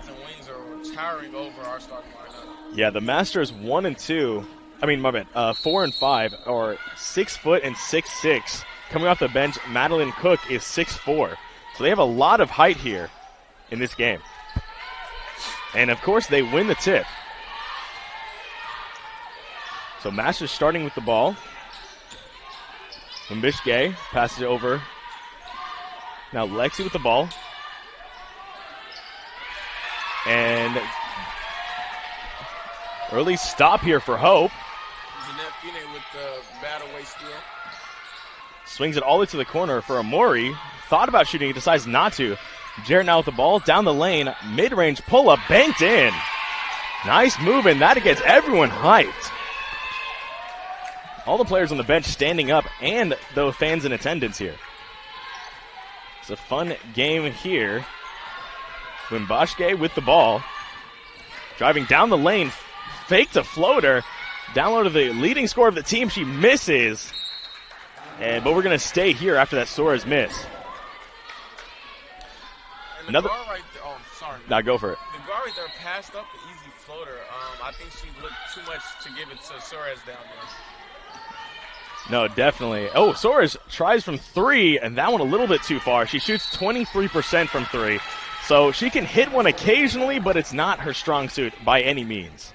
Reds and Wings are towering over our starting lineup. Yeah, the Masters 1 and 2. I mean, my bad. 4 and 5 are 6 foot and 6'6". Coming off the bench, Madeline Cook is 6'4". So they have a lot of height here in this game. And of course, they win the tip. So Masters starting with the ball. Mbishke passes it over. Now Lexi with the ball. And early stop here for Hope. Jeanette Fine with the bad away steal. Swings it all the way to the corner for Amori. Thought about shooting, he decides not to. Jarrett now with the ball, down the lane, mid-range pull-up, banked in. Nice move, and that gets everyone hyped. All the players on the bench standing up, and the fans in attendance here. It's a fun game here. Wimbashke with the ball. Driving down the lane, faked a floater. Down low to the leading scorer of the team, she misses. But we're going to stay here after that Soares miss. And the guard right there, sorry. Now go for it. The guard right there passed up the easy floater. I think she looked too much to give it to Soares down there. No, definitely. Oh, Soares tries from 3, and that one a little bit too far. She shoots 23% from 3. So she can hit one occasionally, but it's not her strong suit by any means.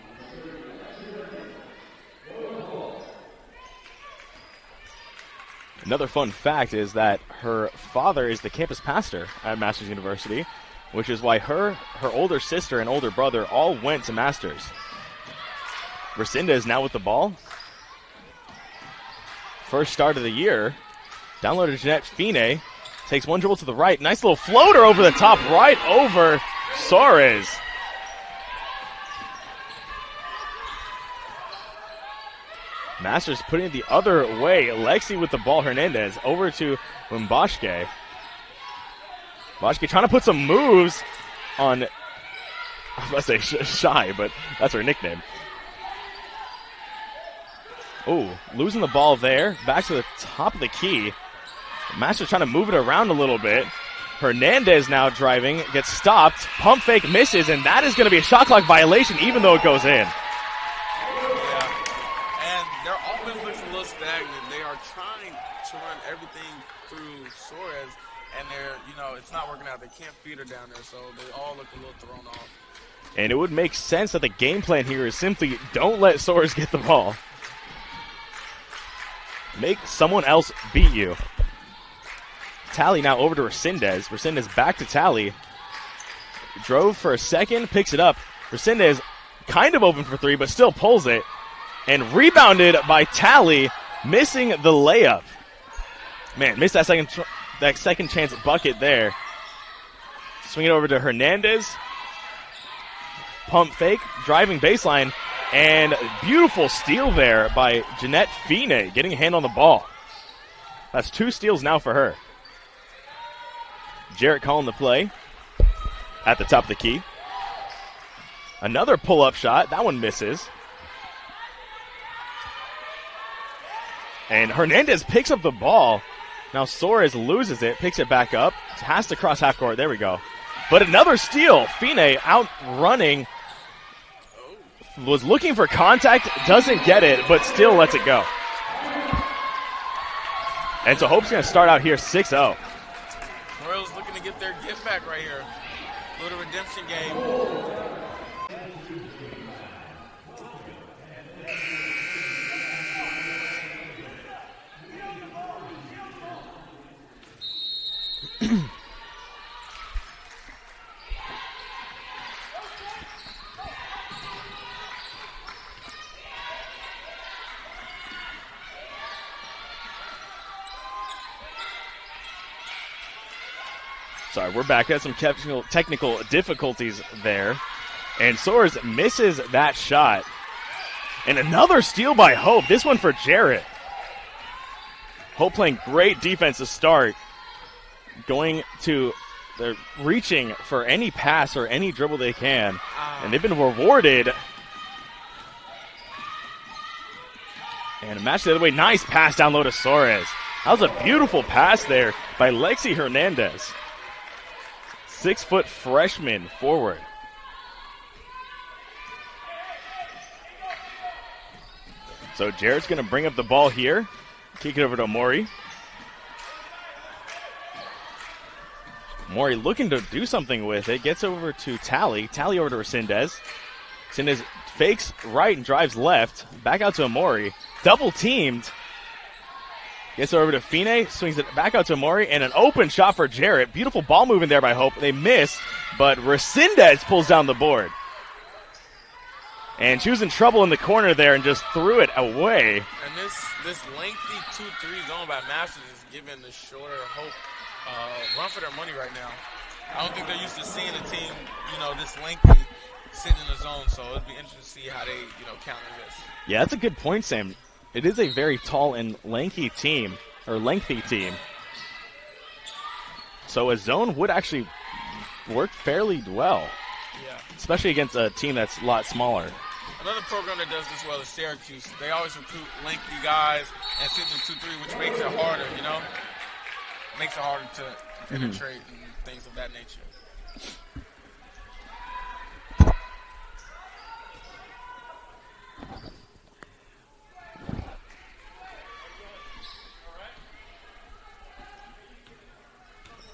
Another fun fact is that her father is the campus pastor at Masters University, which is why her older sister and older brother all went to Masters. Resendiz now with the ball. First start of the year. Down low to Jeanette Fine. Takes one dribble to the right. Nice little floater over the top, right over Soares. Masters putting it the other way. Lexi with the ball. Hernandez over to Mbashke. Mbashke trying to put some moves on, I was about to say Shy, but that's her nickname. Oh, losing the ball there. Back to the top of the key. Masters trying to move it around a little bit. Hernandez now driving, gets stopped. Pump fake misses, and that is going to be a shot clock violation even though it goes in. Yeah, and their offense looks a little stagnant. They are trying to run everything through Soares, and it's not working out. They can't feed her down there, so they all look a little thrown off. And it would make sense that the game plan here is simply don't let Soares get the ball. Make someone else beat you. Tally now over to Resendiz. Resendiz back to Tally. Drove for a second, picks it up. Resendiz kind of open for 3, but still pulls it. And rebounded by Tally, missing the layup. Man, missed that second chance bucket there. Swing it over to Hernandez. Pump fake, driving baseline. And beautiful steal there by Jeanette Fine, getting a hand on the ball. That's 2 steals now for her. Jarrett calling the play at the top of the key. Another pull-up shot. That one misses. And Hernandez picks up the ball. Now Soares loses it, picks it back up. Has to cross half court. There we go. But another steal. Fine outrunning. Was looking for contact. Doesn't get it, but still lets it go. And so Hope's going to start out here 6-0. Royals looking to get their gift back right here. Little redemption game. Sorry, we're back. Had some technical difficulties there. And Soares misses that shot. And another steal by Hope. This one for Jarrett. Hope playing great defense to start. They're reaching for any pass or any dribble they can. And they've been rewarded. And a match the other way. Nice pass down low to Soares. That was a beautiful pass there by Lexi Hernandez. 6-foot freshman forward. So Jarrett's going to bring up the ball here. Kick it over to Omori. Omori looking to do something with it. Gets over to Tally. Tally over to Resendiz. Resendiz fakes right and drives left. Back out to Omori. Double teamed. Gets over to Fine. Swings it back out to Omori. And an open shot for Jarrett. Beautiful ball movement there by Hope. They missed. But Resendiz pulls down the board. And she was in trouble in the corner there and just threw it away. And this lengthy 2-3 zone by Masters is giving the shorter Hope run for their money right now. I don't think they're used to seeing a team, this lengthy sitting in the zone. So it'd be interesting to see how they, counter this. Yeah, that's a good point, Sam. It is a very tall and lengthy team. So a zone would actually work fairly well. Yeah. Especially against a team that's a lot smaller. Another program that does this well is Syracuse. They always recruit lengthy guys and sit in 2-3, which makes it harder, Makes it harder to penetrate and things of that nature.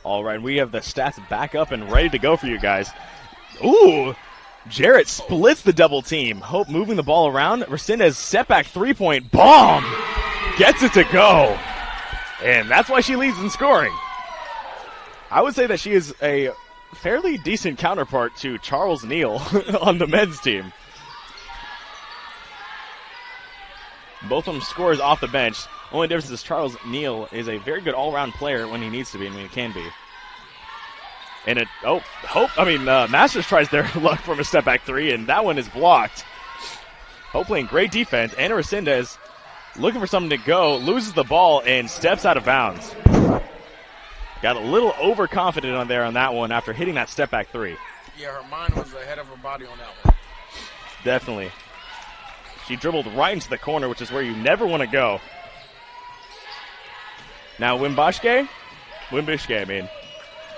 All right, we have the stats back up and ready to go for you guys. Ooh! Jarrett splits the double team. Hope moving the ball around. Resendiz setback 3-point bomb. Gets it to go. And that's why she leads in scoring. I would say that she is a fairly decent counterpart to Charles Neal on the men's team. Both of them scores off the bench. Only difference is Charles Neal is a very good all-around player when he needs to be and when he can be. And Masters tries their luck from a step back three, and that one is blocked. Hope playing great defense. Anna Resendiz looking for something to go, loses the ball, and steps out of bounds. Got a little overconfident on that one after hitting that step back three. Yeah, her mind was ahead of her body on that one. Definitely. She dribbled right into the corner, which is where you never want to go. Now Wimbishke,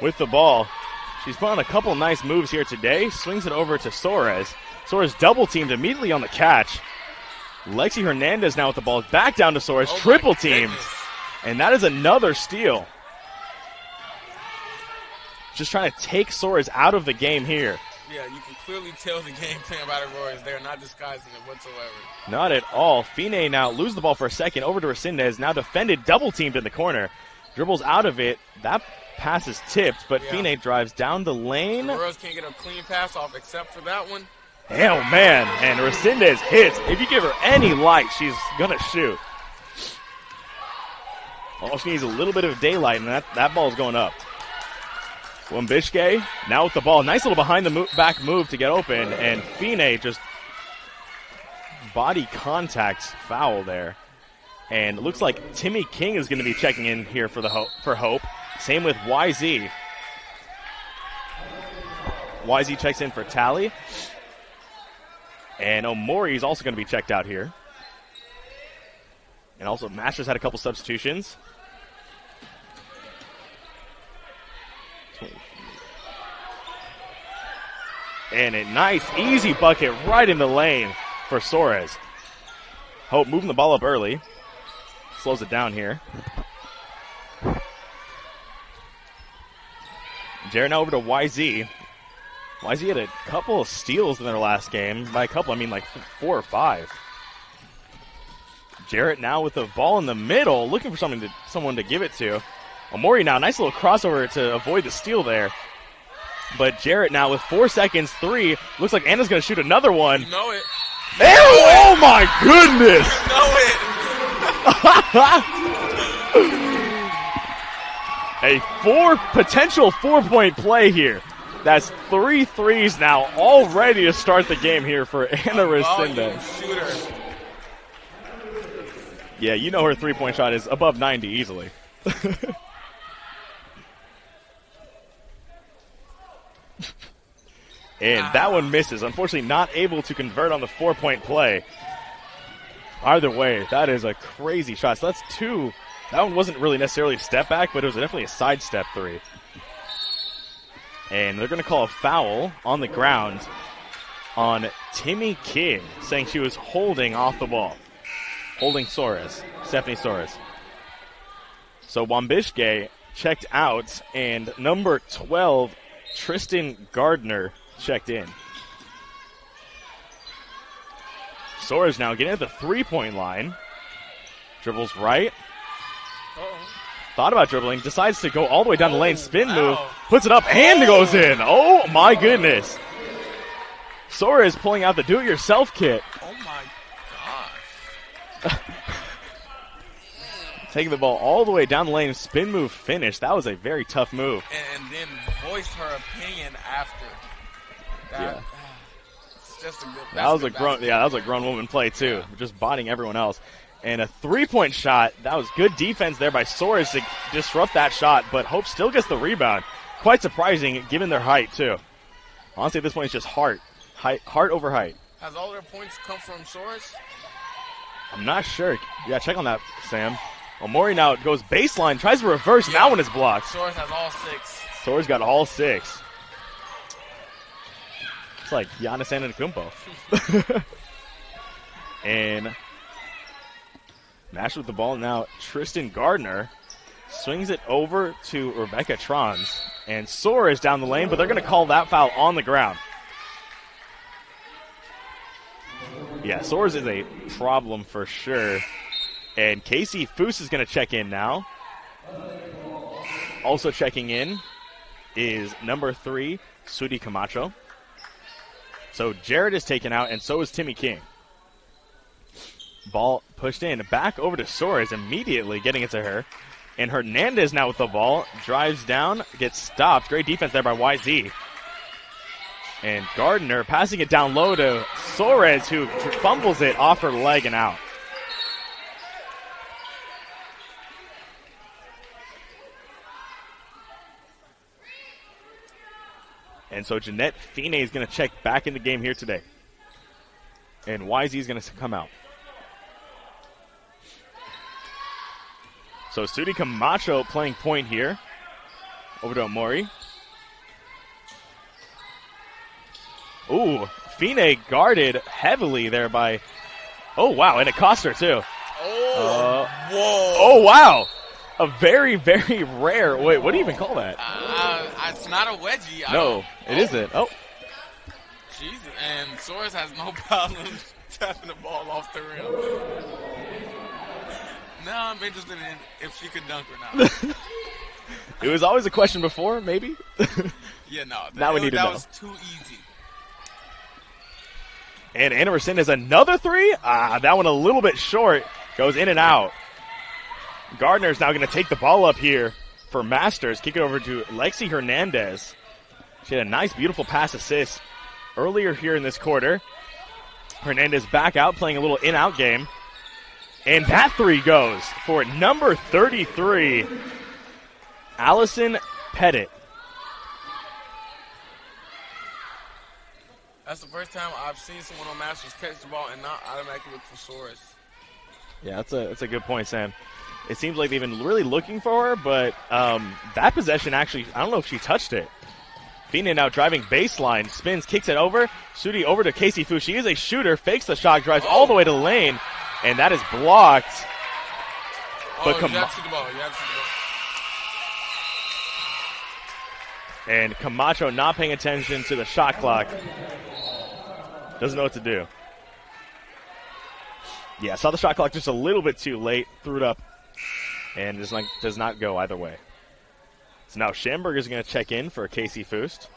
with the ball. She's put on a couple nice moves here today. Swings it over to Soares. Soares double teamed immediately on the catch. Lexi Hernandez now with the ball. Back down to Soares. Triple teamed. And that is another steal. Just trying to take Soares out of the game here. Yeah, you can clearly tell the game plan by the Royals. They're not disguising it whatsoever. Not at all. Fine now loses the ball for a second. Over to Resendiz. Now defended, double teamed in the corner. Dribbles out of it. That pass is tipped, but Fine drives down the lane. The Royals can't get a clean pass off except for that one. Oh, man. And Resendiz hits. If you give her any light, she's going to shoot. All she needs a little bit of daylight, and that ball's going up. Wimbishke now with the ball. Nice little behind the back move to get open, and Fine just body contact foul there. And it looks like Timmy King is going to be checking in here for Hope. Same with YZ. YZ checks in for Tally. And Omori is also going to be checked out here. And also Masters had a couple substitutions. And a nice, easy bucket right in the lane for Soares. Hope moving the ball up early. Slows it down here. Jarrett now over to YZ. YZ had a couple of steals in their last game. By a couple, I mean like 4 or 5. Jarrett now with the ball in the middle, looking for someone to give it to. Omori now, nice little crossover to avoid the steal there. But Jarrett now with 4 seconds, 3. Looks like Anna's going to shoot another one. You know it. Oh my goodness! You know it. A potential 4-point play here. That's 3 threes now, all ready to start the game here for Anna Resendiz. Yeah, you know her 3-point shot is above 90 easily. And that one misses. Unfortunately, not able to convert on the 4-point play. Either way, that is a crazy shot. So that's 2. That one wasn't really necessarily a step back, but it was definitely a sidestep 3. And they're going to call a foul on the ground on Timmy King, saying she was holding off the ball. holding Stephanie Soares. So Wambishke checked out, and number 12, Tristan Gardner, checked in. Soares now getting at the three-point line. Dribbles right. Thought about dribbling, decides to go all the way down the lane, spin move, puts it up, and goes in. Oh my goodness. Soares pulling out the do-it-yourself kit. Oh my gosh. Taking the ball all the way down the lane, spin move finish. That was a very tough move. And then voiced her opinion after. Yeah. It's just a good. That was a grown woman play too, just botting everyone else. And a three-point shot. That was good defense there by Soares to disrupt that shot, but Hope still gets the rebound. Quite surprising given their height too. Honestly, at this point, it's just heart over height. Has all their points come from Soares? I'm not sure. Yeah, check on that, Sam. Omori now goes baseline, tries to reverse. Now one is blocked. Soares has all 6. Soares got all 6. It's like Giannis Antetokounmpo. And Nash with the ball now. Tristan Gardner swings it over to Rebecca Trons. And Soares down the lane, but they're going to call that foul on the ground. Yeah, Soares is a problem for sure. And Casey Foose is going to check in now. Also checking in is number 3, Sudi Camacho. So Jared is taken out, and so is Timmy King. Ball pushed in. Back over to Soares, immediately getting it to her. And Hernandez now with the ball. Drives down, gets stopped. Great defense there by YZ. And Gardner passing it down low to Soares, who fumbles it off her leg and out. And so Jeanette Fine is going to check back in the game here today. And YZ is going to come out. So Sudi Camacho playing point here. Over to Omori. Ooh, Fine guarded heavily there by... Oh, wow, and it cost her, too. Oh, whoa. Oh, wow. A very, very rare... Wait, what do you even call that? It's not a wedgie. No, it isn't. Oh. Jesus, and Soares has no problem tapping the ball off the rim. Now I'm interested in if she could dunk or not. It was always a question before, maybe? Yeah, no. Now we need to know. That was too easy. And Anna Resendiz another 3. That one a little bit short. Goes in and out. Gardner's now going to take the ball up here for Masters. Kick it over to Lexi Hernandez. She had a nice, beautiful pass assist earlier here in this quarter. Hernandez back out, playing a little in-out game. And that 3 goes for number 33, Allison Pettit. That's the first time I've seen someone on Masters catch the ball and not automatically look for Soares. Yeah, that's a good point, Sam. It seems like they've been really looking for her, but that possession actually, I don't know if she touched it. Fina now driving baseline, spins, kicks it over. Sudi over to Casey Fu. She is a shooter, fakes the shot, drives all the way to the lane, and that is blocked. But you have to see the ball. You have to see the ball. And Camacho not paying attention to the shot clock. Doesn't know what to do. Yeah, saw the shot clock just a little bit too late, threw it up, and does not go either way. So now Schamberger is going to check in for Casey Foost.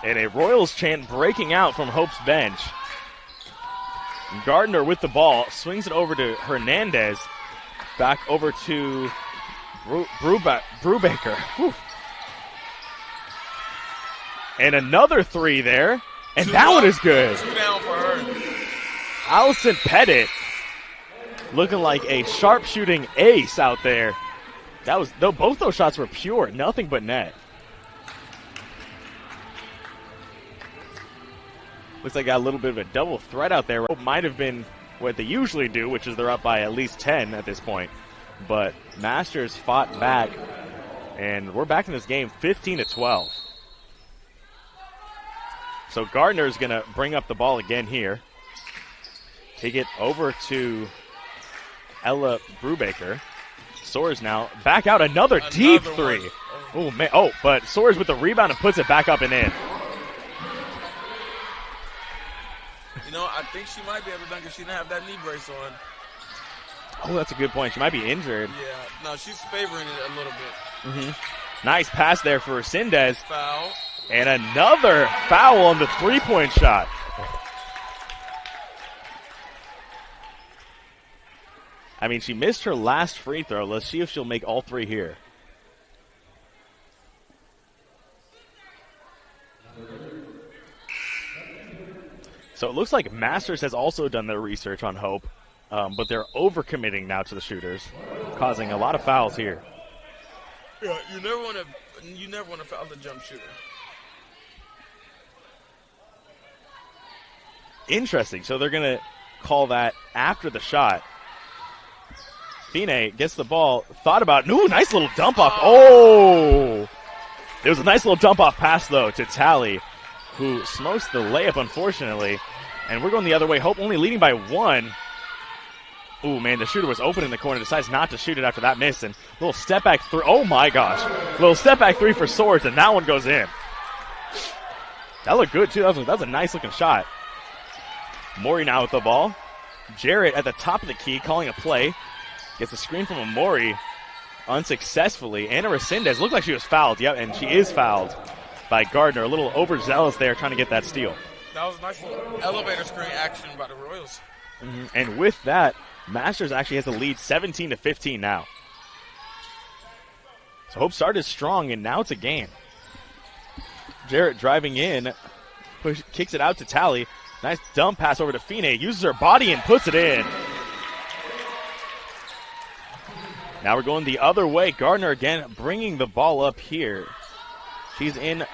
And a Royals chant breaking out from Hope's bench. Gardner with the ball, swings it over to Hernandez. Back over to Brubaker. Whew. And another 3 there. And that one is good. 2 down for her. Allison Pettit looking like a sharpshooting ace out there. Both those shots were pure, nothing but net. Looks like got a little bit of a double threat out there. Might have been what they usually do, which is they're up by at least 10 at this point. But Masters fought back, and we're back in this game 15-12. So Gardner's going to bring up the ball again here. Take it over to Ella Brubaker. Soares now back out, another deep three. Oh, man. Oh, but Soares with the rebound and puts it back up and in. You know, I think she might be able to dunk if she didn't have that knee brace on. Oh, that's a good point. She might be injured. Yeah, no, she's favoring it a little bit. Mm-hmm. Nice pass there for Resendiz. Foul. And another foul on the three-point shot. I mean, she missed her last free throw. Let's see if she'll make all three here. So it looks like Masters has also done their research on Hope, but they're overcommitting now to the shooters, causing a lot of fouls here. Yeah, you never want to foul the jump shooter. Interesting. So they're going to call that after the shot. Fine gets the ball, thought about, ooh, nice little dump off. Oh! It was a nice little dump off pass, though, to Tally, who smokes the layup, unfortunately. And we're going the other way. Hope only leading by one. Ooh, man, the shooter was open in the corner, decides not to shoot it after that miss. And little step back three. Oh, my gosh. Little step back three for Soares, and that one goes in. That looked good, too. That was a nice looking shot. Mori now with the ball. Jarrett at the top of the key calling a play. Gets a screen from Amori unsuccessfully. Anna Resendiz looked like she was fouled. Yep, and she is fouled by Gardner. A little overzealous there trying to get that steal. That was a nice little elevator screen action by the Royals. Mm-hmm. And with that, Masters actually has a lead 17-15 now. So Hope started strong, and now it's a game. Jarrett driving in, kicks it out to Tally. Nice dump pass over to Fine. Uses her body and puts it in. Now we're going the other way. Gardner again bringing the ball up here. She's in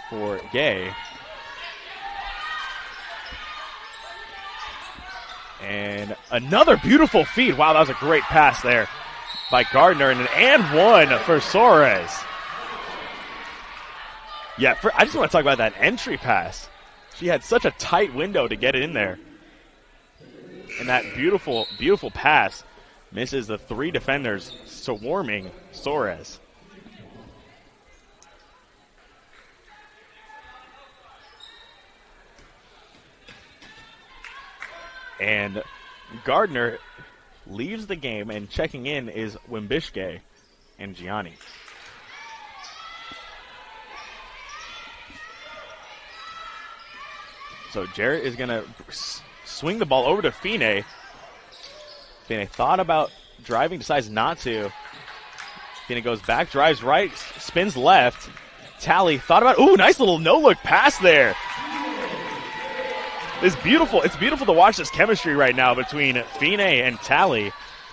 for Gay. And another beautiful feed. Wow, that was a great pass there by Gardner. And one for Soares. Yeah, I just want to talk about that entry pass. She had such a tight window to get it in there. And that beautiful, beautiful pass misses the three defenders, swarming Soares. And Gardner leaves the game, and checking in is Wimbishke and Gianni. So Jarrett is going to swing the ball over to Fine. Fine thought about driving, decides not to. Fine goes back, drives right, spins left. Tally thought about, ooh, nice little no-look pass there. It's beautiful to watch this chemistry right now between Fine and Tally.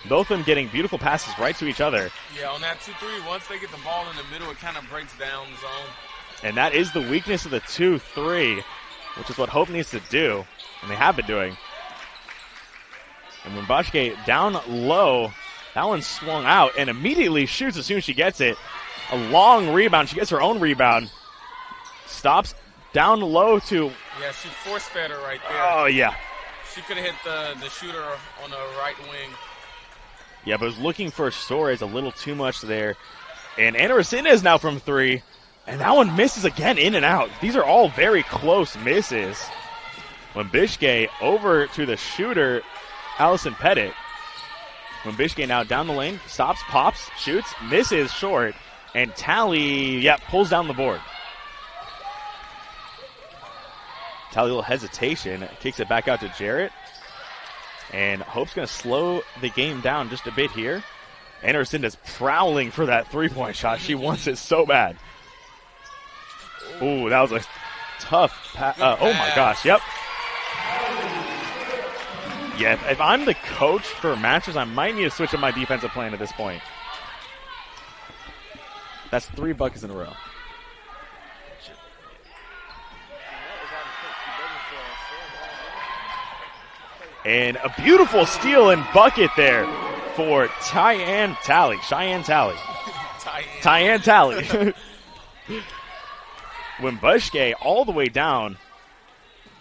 Both of them getting beautiful passes right to each other. Yeah, on that 2-3, once they get the ball in the middle, it kind of breaks down the zone. And that is the weakness of the 2-3, which is what Hope needs to do, and they have been doing. And Wimbishke down low, that one swung out and immediately shoots as soon as she gets it. A long rebound. She gets her own rebound. Stops down low to... Yeah, she force-fed her right there. Oh, yeah. She could have hit the shooter on the right wing. Yeah, but was looking for Soares a little too much there. And Anna Resendiz now from three. And that one misses again, in and out. These are all very close misses. Wimbishke over to the shooter, Allison Pettit. Wimbishke now down the lane, stops, pops, shoots, misses short. And Tally, pulls down the board. Tally, a little hesitation, kicks it back out to Jarrett. And Hope's going to slow the game down just a bit here. Anna Resendiz prowling for that three-point shot. She wants it so bad. Ooh, that was a tough pass. Oh, my gosh, yep. Yeah, if I'm the coach for Masters, I might need to switch up my defensive plan at this point. That's 3 buckets in a row. And a beautiful steal and bucket there for Cheyenne Tally. Wimbushke all the way down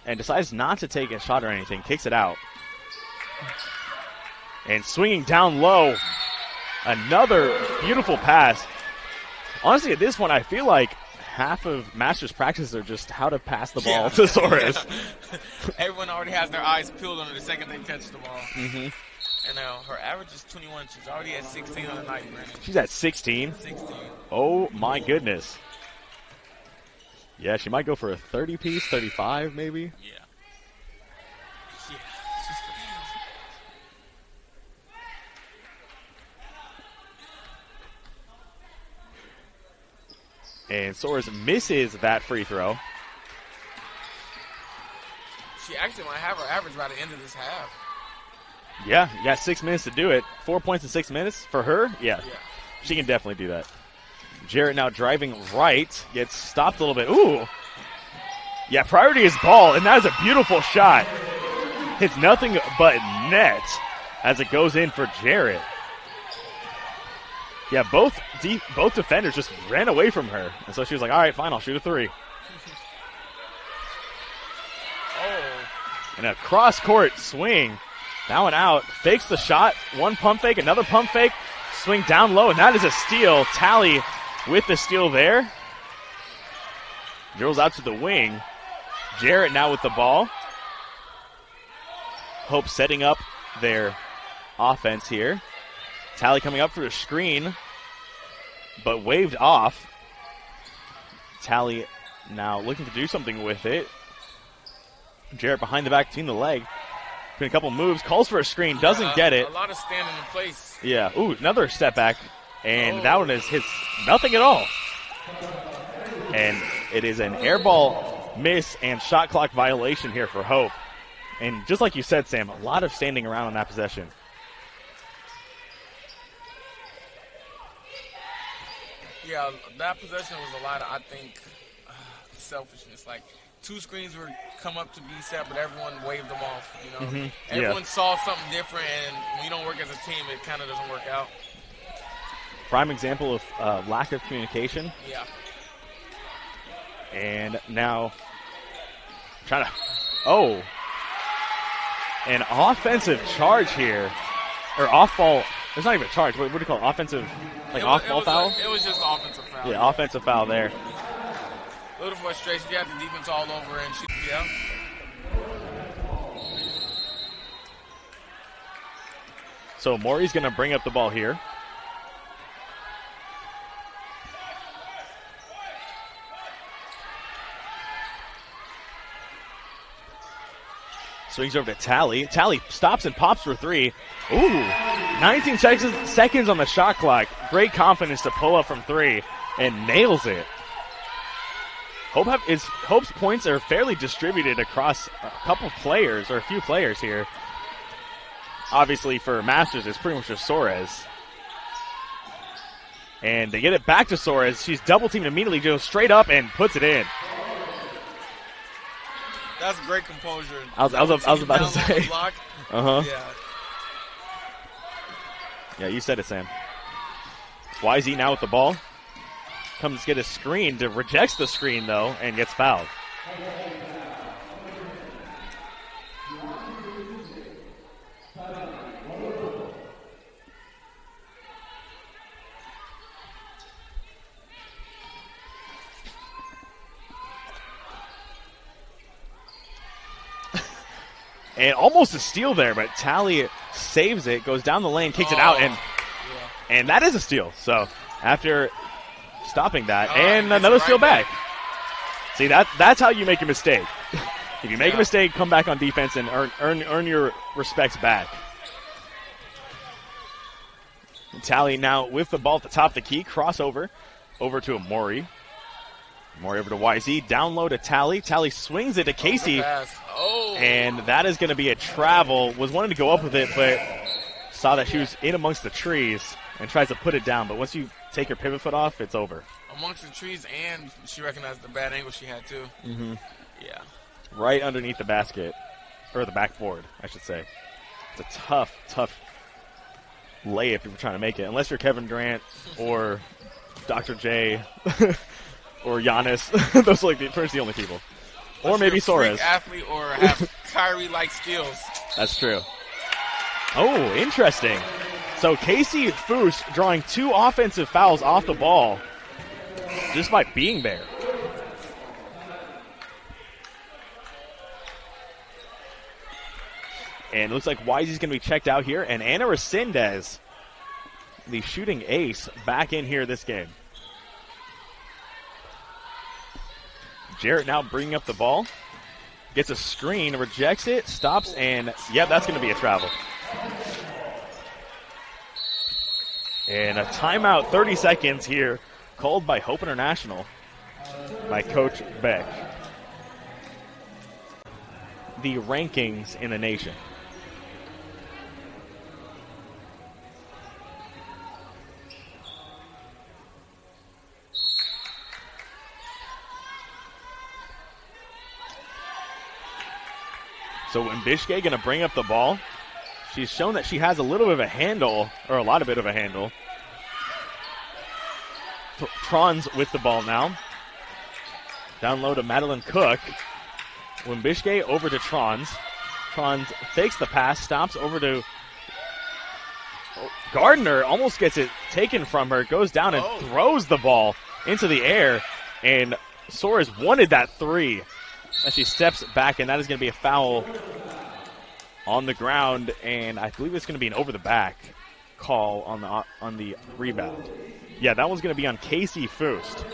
and decides not to take a shot or anything. Kicks it out. And swinging down low. Another beautiful pass. Honestly, at this point, I feel like half of Masters practices are just how to pass the ball to Soares. Everyone already has their eyes peeled on her the second they touch the ball. Mm-hmm. And her average is 21. She's already at 16 on the night, Brandon. She's at 16? 16. Oh, my goodness. Yeah, she might go for a 30-piece, 35 maybe. Yeah. And Soares misses that free throw. She actually might have her average by the end of this half. Yeah, you got 6 minutes to do it. 4 points in 6 minutes for her? Yeah. She can definitely do that. Jarrett now driving right. Gets stopped a little bit. Ooh. Yeah, priority is ball, and that is a beautiful shot. Hits nothing but net as it goes in for Jarrett. Yeah, both defenders just ran away from her. And so she was like, all right, fine, I'll shoot a three. And a cross-court swing. That one out. Fakes the shot. One pump fake, another pump fake. Swing down low, and that is a steal. Tally with the steal there. Drills out to the wing. Jarrett now with the ball. Hope setting up their offense here. Tally coming up for the screen, but waved off. Tally now looking to do something with it. Jarrett behind the back, between the leg. Doing a couple moves, calls for a screen, doesn't get it. A lot of standing in place. Yeah, ooh, another step back. And that one hits nothing at all. And it is an air ball miss and shot clock violation here for Hope. And just like you said, Sam, a lot of standing around on that possession. Yeah, that possession was a lot of, I think, selfishness. Like, two screens were come up to be set, but everyone waved them off, you know. Mm-hmm. Everyone saw something different, and when you don't work as a team, it kind of doesn't work out. Prime example of lack of communication. Yeah. And now trying to, an offensive charge here. Or off ball, it's not even a charge, what do you call it? Offensive, off ball foul? It was just offensive foul. Yeah, offensive foul there. A little frustration. You have the defense all over and shoot me out. So Maury's going to bring up the ball here. Swings over to Tally. Tally stops and pops for three. Ooh, 19 seconds on the shot clock. Great confidence to pull up from three and nails it. Hope's points are fairly distributed across a couple players, or a few players here. Obviously for Masters, it's pretty much just Soares. And they get it back to Soares. She's double teamed immediately, goes straight up and puts it in. That's great composure. I was about to say. Uh-huh. Yeah. Yeah, you said it, Sam. YZ now with the ball. Comes get a screen, rejects the screen, though, and gets fouled. And almost a steal there, but Tally saves it, goes down the lane, kicks it out, and that is a steal. So after stopping that, and another steal back. See, that's how you make a mistake. If you make a mistake, come back on defense and earn your respects back. Tally now with the ball at the top of the key, crossover over to a Maury. Maury over to YZ, down low to Tally. Tally swings it to Casey, and that is going to be a travel. Was wanting to go up with it, but saw that she was in amongst the trees and tries to put it down. But once you take your pivot foot off, it's over. Amongst the trees, and she recognized the bad angle she had, too. Mm-hmm. Yeah. Right underneath the basket, or the backboard, I should say. It's a tough layup if you're trying to make it, unless you're Kevin Durant or Dr. J. or Giannis. Those are like the only people. Or maybe Suarez. Athlete or have Kyrie-like skills. That's true. Oh, interesting. So Casey Foose drawing 2 offensive fouls off the ball just by being there. And it looks like Wisey's going to be checked out here. And Anna Resendiz, the shooting ace, back in here this game. Jarrett now bringing up the ball. Gets a screen, rejects it, stops, and that's going to be a travel. And a timeout, 30 seconds here, called by Hope International by Coach Beck. The rankings in the nation. So Wimbishke going to bring up the ball. She's shown that she has a little bit of a handle, or a lot of bit of a handle. Trons with the ball now. Down low to Madeline Cook. Wimbishke over to Trons. Trons fakes the pass, stops over to Gardner, almost gets it taken from her, goes down and throws the ball into the air. And Soares wanted that 3 as she steps back, and that is going to be a foul on the ground, and I believe it's going to be an over-the-back call on the rebound. Yeah, that one's going to be on Casey Foose.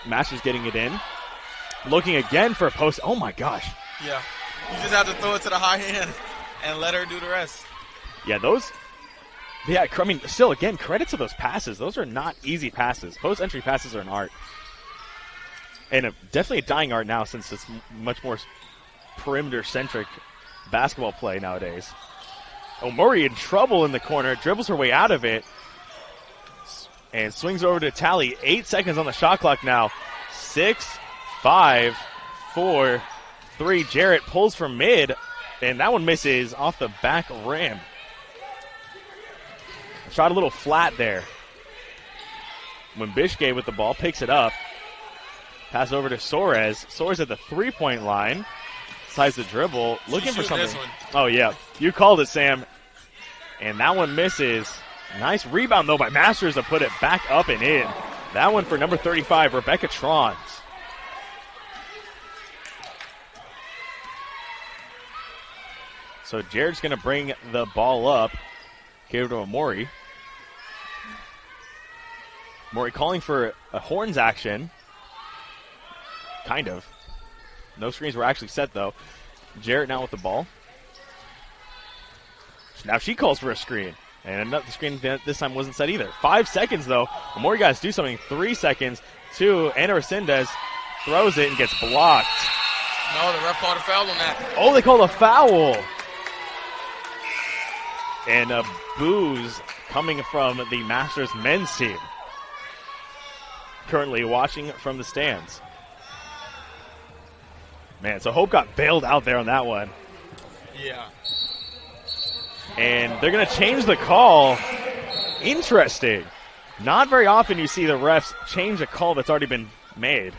Masters getting it in. Looking again for a post. Oh, my gosh. Yeah. You just have to throw it to the high hand and let her do the rest. Yeah, those... Yeah, I mean, still, again, credit to those passes. Those are not easy passes. Post-entry passes are an art. And definitely a dying art now since it's much more perimeter-centric basketball play nowadays. Oh, Murray in trouble in the corner. Dribbles her way out of it. And swings over to Tally. 8 seconds on the shot clock now. 6, 5, 4, 3. Jarrett pulls from mid. And that one misses off the back rim. Shot a little flat there. Wimbishke with the ball, picks it up. Pass over to Soares. Soares at the 3-point line. Decides to dribble, looking for something. Oh, yeah. You called it, Sam. And that one misses. Nice rebound, though, by Masters to put it back up and in. That one for number 35, Rebecca Trons. So Jared's going to bring the ball up. Give it to Amori. Amori calling for a horns action. Kind of. No screens were actually set, though. Jarrett now with the ball. Now she calls for a screen. And the screen this time wasn't set either. 5 seconds, though. Amori guys do something. 3 seconds. 2. Anna Resendiz throws it and gets blocked. No, the ref called a foul on that. Oh, they called a foul. And a boos coming from the Masters men's team. Currently watching from the stands. Man, so Hope got bailed out there on that one. Yeah. And they're going to change the call. Interesting. Not very often you see the refs change a call that's already been made.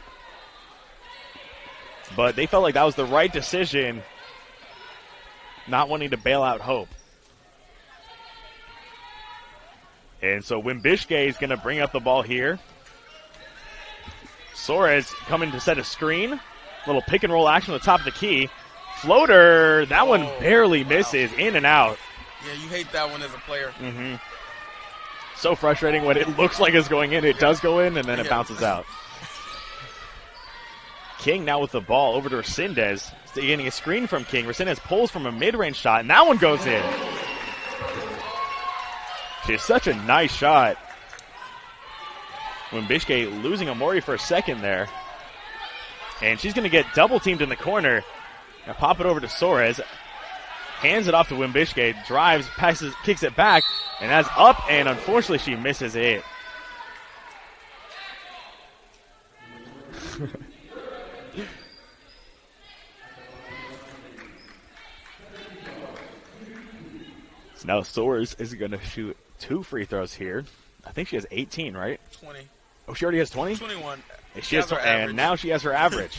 But they felt like that was the right decision, not wanting to bail out Hope. And so Wimbishke is going to bring up the ball here. Soares coming to set a screen. Little pick and roll action on the top of the key. Floater, that one barely misses, in and out. Yeah, you hate that one as a player. Mm-hmm. So frustrating when it looks like it's going in. It does go in, and then it bounces out. King now with the ball over to Resendiz. Getting a screen from King. Resendiz pulls from a mid-range shot, and that one goes in. It's such a nice shot. Wimbishke losing Amori for a second there. And she's going to get double-teamed in the corner. Now pop it over to Soares. Hands it off to Wimbishke. Drives, passes, kicks it back. And that's up, and unfortunately she misses it. Now Soares is going to shoot 2 free throws here. I think she has 18, right? 20. Oh, she already has 20? 21. She has and now she has her average.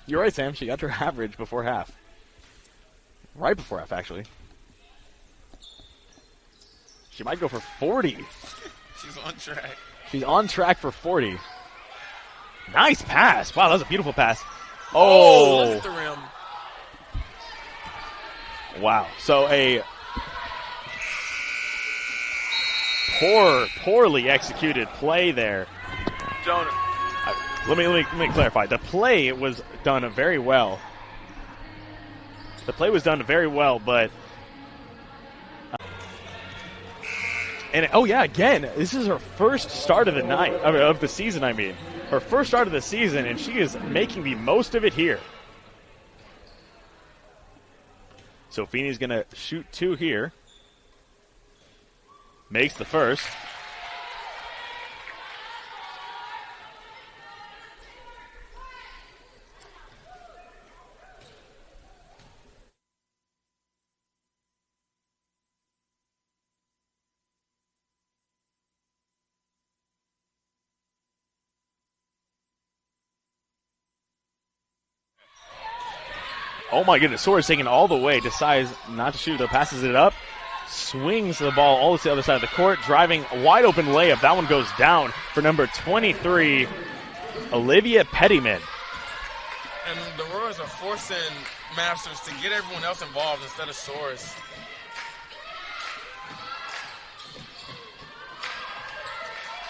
You're right, Sam. She got her average before half. Right before half, actually. She might go for 40. She's on track. She's on track for 40. Nice pass. Wow, that was a beautiful pass. Oh. Look at the rim. Wow. So a poorly executed play there. Jonah. Let me clarify. The play was done very well. The play was done very well, but again, this is her first start of the night of the season. I mean, her first start of the season, and she is making the most of it here. So Feeney's going to shoot 2 here. Makes the first. Oh my goodness, Soares taking all the way, decides not to shoot, passes it up, swings the ball all to the other side of the court, driving wide open layup. That one goes down for number 23, Olivia Pettyman. And the Royals are forcing Masters to get everyone else involved instead of Soares.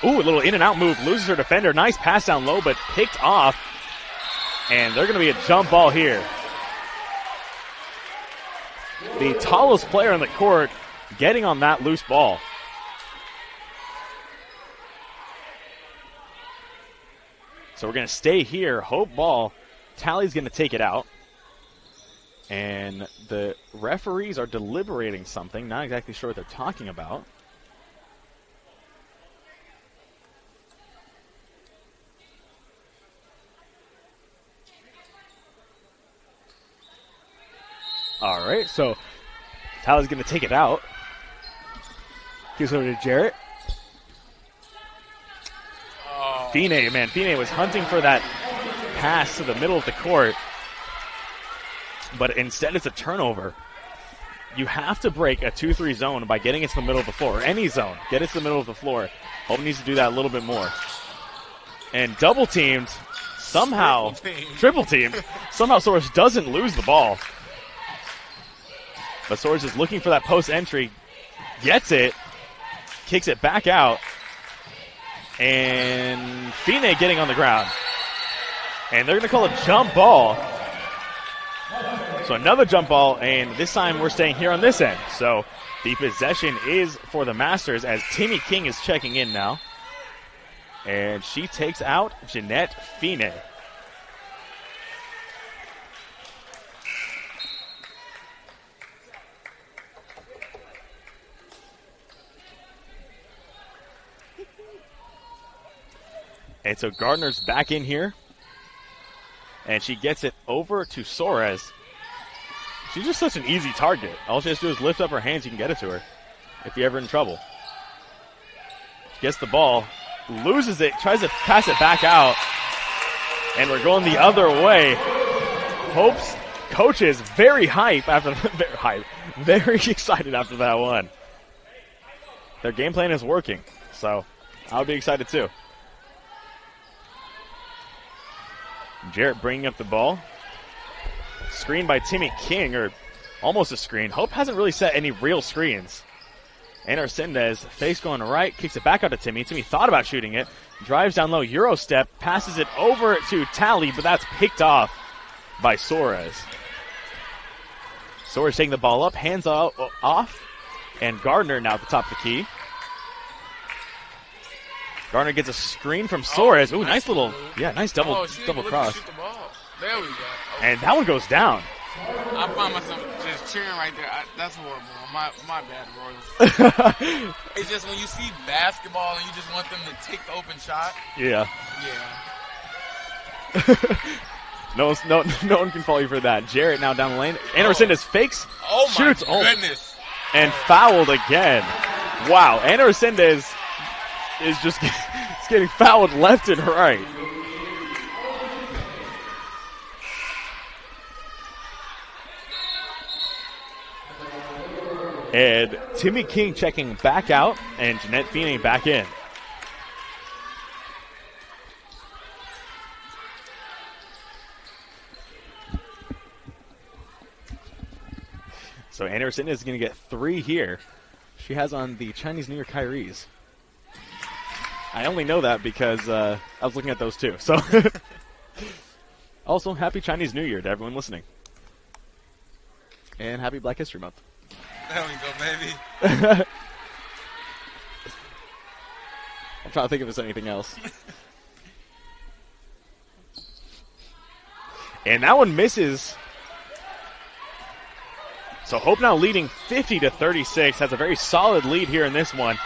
Ooh, a little in and out move, loses her defender. Nice pass down low, but picked off. And they're going to be a jump ball here. The tallest player on the court getting on that loose ball. So we're going to stay here. Hope ball. Tally's going to take it out. And the referees are deliberating something. Not exactly sure what they're talking about. All right, so Tally's going to take it out. Gives over to Jarrett. Oh. Feeney was hunting for that pass to the middle of the court, but instead it's a turnover. You have to break a 2-3 zone by getting it to the middle of the floor, or any zone. Get it to the middle of the floor. Hope needs to do that a little bit more. And double teamed, somehow, triple teamed, somehow Soares doesn't lose the ball. But Soares is looking for that post entry, gets it, kicks it back out, and Feeney getting on the ground. And they're going to call a jump ball. So another jump ball, and this time we're staying here on this end. So the possession is for the Masters as Timmy King is checking in now. And she takes out Jeanette Feeney. And so Gardner's back in here. And she gets it over to Soares. She's just such an easy target. All she has to do is lift up her hands, you can get it to her if you're ever in trouble. She gets the ball, loses it, tries to pass it back out. And we're going the other way. Hope's coach is very very excited after that one. Their game plan is working, so I would be excited too. Jarrett bringing up the ball. Screen by Timmy King, or almost a screen. Hope hasn't really set any real screens. And Resendiz, face going right, kicks it back out to Timmy. Timmy thought about shooting it. Drives down low, Euro step, passes it over to Tally, but that's picked off by Soares. Soares taking the ball up, hands off. And Gardner now at the top of the key. Gardner gets a screen from Soares. Ooh, nice little, nice double cross. Shoot the ball. There we go. Okay. And that one goes down. I find myself just cheering right there. That's horrible. My bad, Royals. It's just when you see basketball and you just want them to take the open shot. Yeah. Yeah. No one can follow you for that. Jarrett now down the lane. And Resendiz fakes, oh shoots. My goodness. and fouled again. Wow, Ana Resendiz is just getting fouled left and right. And Timmy King checking back out, and Jeanette Feeney back in. So Ana Resendiz is going to get 3 here. She has on the Chinese New Year Kyries. I only know that because I was looking at those too. So, also, happy Chinese New Year to everyone listening. And happy Black History Month. There we go, baby. I'm trying to think if there's anything else. And that one misses. So Hope now leading 50-36, has a very solid lead here in this one.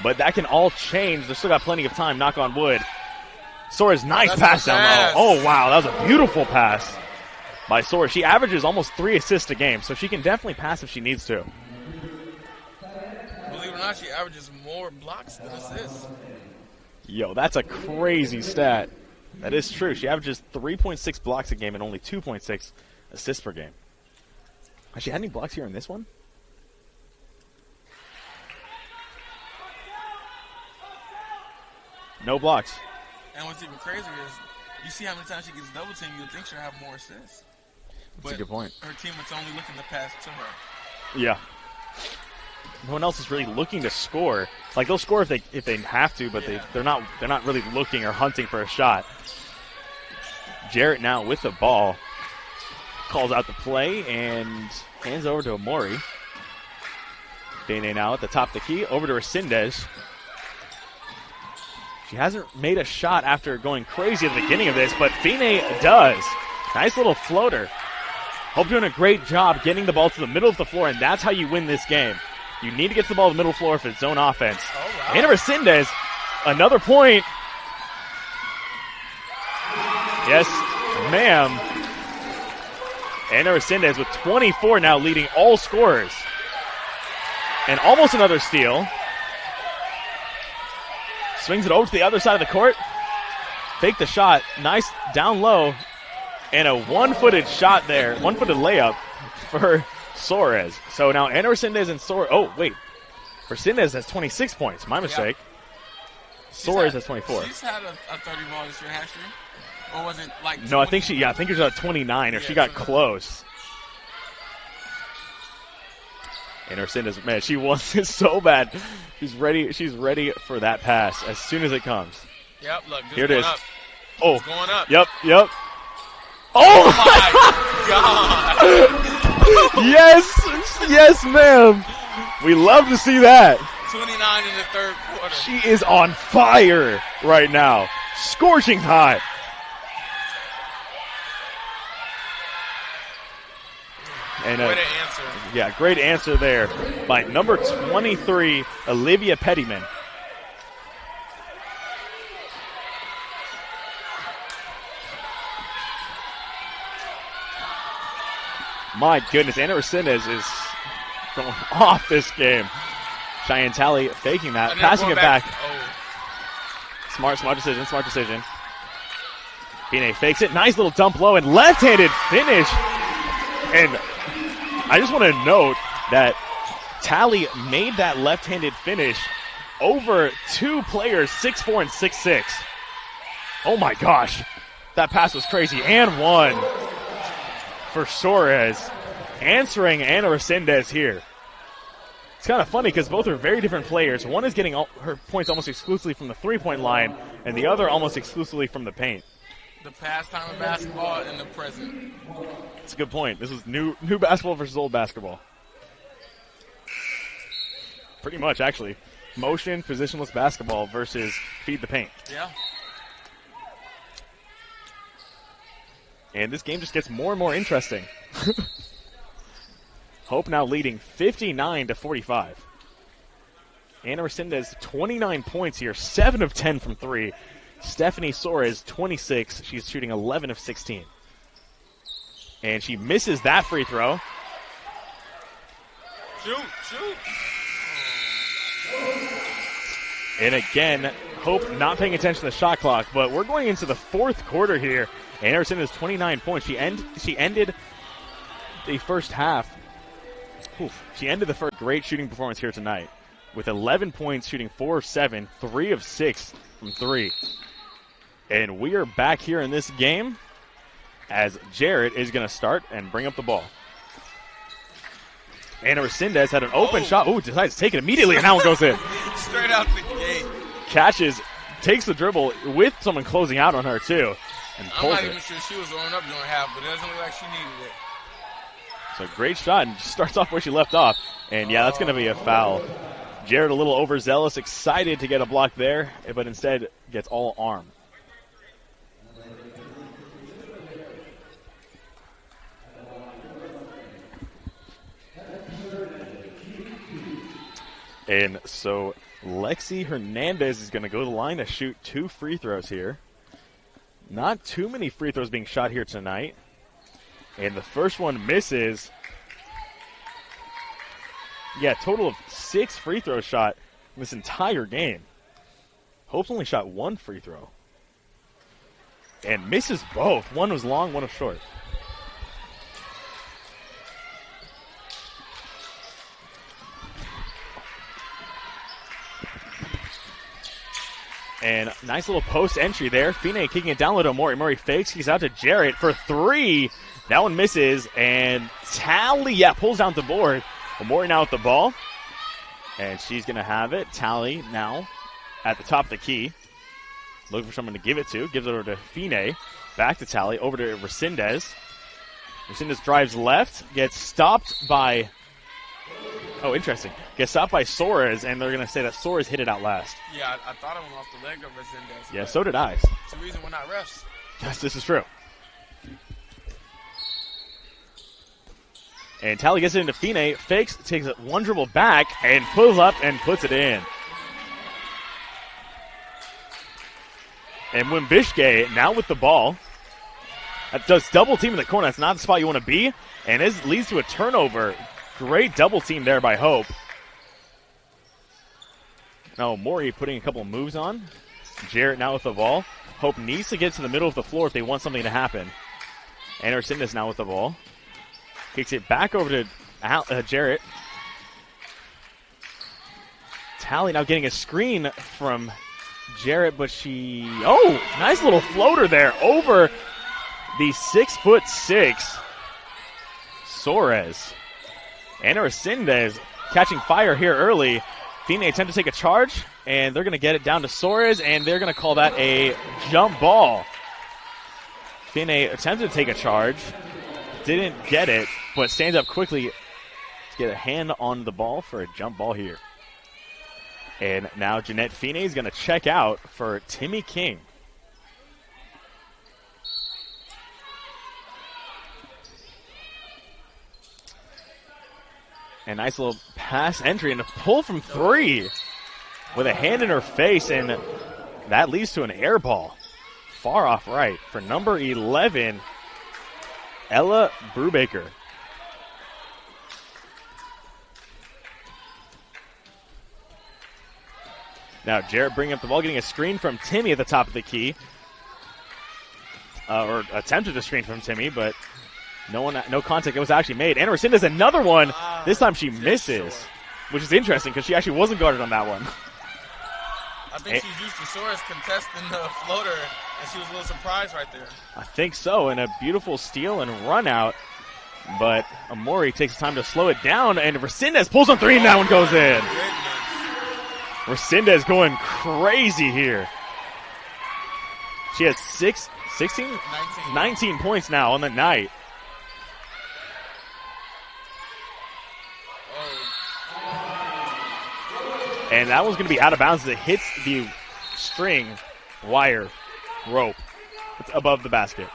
But that can all change. They've still got plenty of time, knock on wood. Sora's nice pass down low. Oh, wow, that was a beautiful pass by Sora. She averages almost 3 assists a game, so she can definitely pass if she needs to. Believe it or not, she averages more blocks than assists. Yo, that's a crazy stat. That is true. She averages 3.6 blocks a game and only 2.6 assists per game. Has she had any blocks here in this one? No blocks. And what's even crazier is you see how many times she gets double teamed, you'd think she'll have more assists. That's a good point. Her teammates only looking to pass to her. Yeah. No one else is really looking to score. Like they'll score if they have to, but they're not really looking or hunting for a shot. Jarrett now with the ball. Calls out the play and hands over to Amori. Dene now at the top of the key. Over to Resendiz. She hasn't made a shot after going crazy at the beginning of this, but Feeney does. Nice little floater. Hope doing a great job getting the ball to the middle of the floor, and that's how you win this game. You need to get to the ball to the middle of the floor if it's zone offense. Oh, wow. Ana Resendiz, another point. Yes, ma'am. Ana Resendiz with 24 now leading all scorers. And almost another steal. Swings it over to the other side of the court. Fake the shot. Nice down low. And a one-footed shot there. One-footed layup for Soares. So now Ana Resendiz and Soares. Oh, wait. Resendiz has 26 points. My mistake. Soares has 24. She's had a 30 ball this year, has she? Or was it like 20? No, I think she was at 29, or she got close. And Resendiz, man, she wants it so bad. She's ready for that pass as soon as it comes. Yep, look, here it is. Up. Oh, it's going up. Yep. Oh my God! yes, ma'am. We love to see that. 29 in the third quarter. She is on fire right now, scorching hot. And way to answer. Yeah, great answer there by number 23, Olivia Pettyman. My goodness, Ana Resendiz is going off this game. Cheyenne Talley faking that, passing it back. Oh. Smart decision. Feeney fakes it. Nice little dump low and left-handed finish. And I just want to note that Talley made that left-handed finish over 2 players, 6'4" and 6'6". Oh my gosh. That pass was crazy. And one for Soares, answering Ana Resendiz here. It's kind of funny because both are very different players. One is getting her points almost exclusively from the three-point line, and the other almost exclusively from the paint. The past time of basketball and the present. That's a good point. This is new basketball versus old basketball. Pretty much, actually. Motion, positionless basketball versus feed the paint. Yeah. And this game just gets more and more interesting. Hope now leading 59-45. Ana Resendiz, 29 points here, 7 of 10 from 3. Stephanie Soares, 26. She's shooting 11 of 16. And she misses that free throw. Shoot. And again, Hope not paying attention to the shot clock, but we're going into the fourth quarter here. Anderson has 29 points. She ended the first half. She ended the first great shooting performance here tonight with 11 points, shooting 4 of 7, 3 of 6 from 3. And we are back here in this game as Jarrett is going to start and bring up the ball. Anna Resendiz had an open shot. Decides to take it immediately, and that one goes in. Straight out the gate. Takes the dribble with someone closing out on her, too. And I'm not even sure she was warming up doing half, but it doesn't look like she needed it. So great shot, and starts off where she left off. And, yeah, that's going to be a foul. Jarrett a little overzealous, excited to get a block there, but instead gets all arm. And so Lexi Hernandez is going to go to the line to shoot 2 free throws here. Not too many free throws being shot here tonight. And the first one misses. Yeah, total of 6 free throws shot in this entire game. Hope's only shot 1 free throw. And misses both. One was long, one was short. And nice little post entry there. Fine kicking it down low to Murray. Murray fakes. He's out to Jarrett for 3. That one misses. And Tally, pulls down the board. Murray now with the ball. And she's going to have it. Tally now at the top of the key. Looking for someone to give it to. Gives it over to Fine. Back to Tally. Over to Resendiz. Resendiz drives left. Gets stopped by... Oh, interesting. Gets stopped by Soares, and they're going to say that Soares hit it out last. Yeah, I thought it went off the leg of Resendiz. Yeah, so did I. It's the reason we're not refs. Yes, this is true. And Tally gets it into Fine, fakes, takes it one dribble back, and pulls up and puts it in. And Wimbishke now with the ball. That does double team in the corner. That's not the spot you want to be. And it leads to a turnover. Great double team there by Hope. Now Maury putting a couple of moves on. Jarrett now with the ball. Hope needs to get to the middle of the floor if they want something to happen. Anderson is now with the ball. Kicks it back over to Jarrett. Tally now getting a screen from Jarrett, but she... Oh, nice little floater there over the 6'6" Soares. Anna Resendiz catching fire here early. Fine attempt to take a charge, and they're going to get it down to Soares, and they're going to call that a jump ball. Fine attempted to take a charge, didn't get it, but stands up quickly to get a hand on the ball for a jump ball here. And now Jeanette Fine is going to check out for Timmy King. A nice little pass entry and a pull from 3 with a hand in her face, and that leads to an air ball. Far off right for number 11, Ella Brubaker. Now Jarrett bringing up the ball, getting a screen from Timmy at the top of the key. Or attempted to screen from Timmy, but no contact. It was actually made. Anna Resendiz another one. This time she misses, which is interesting because she actually wasn't guarded on that one. I think she's used to Soares contesting the floater, and she was a little surprised right there. I think so, and a beautiful steal and run out. But Amori takes time to slow it down, and Resendiz pulls on 3, and that one goes in. Resendiz going crazy here. She has 19 points now on the night. And that one's going to be out of bounds as it hits the string, wire, rope. It's above the basket.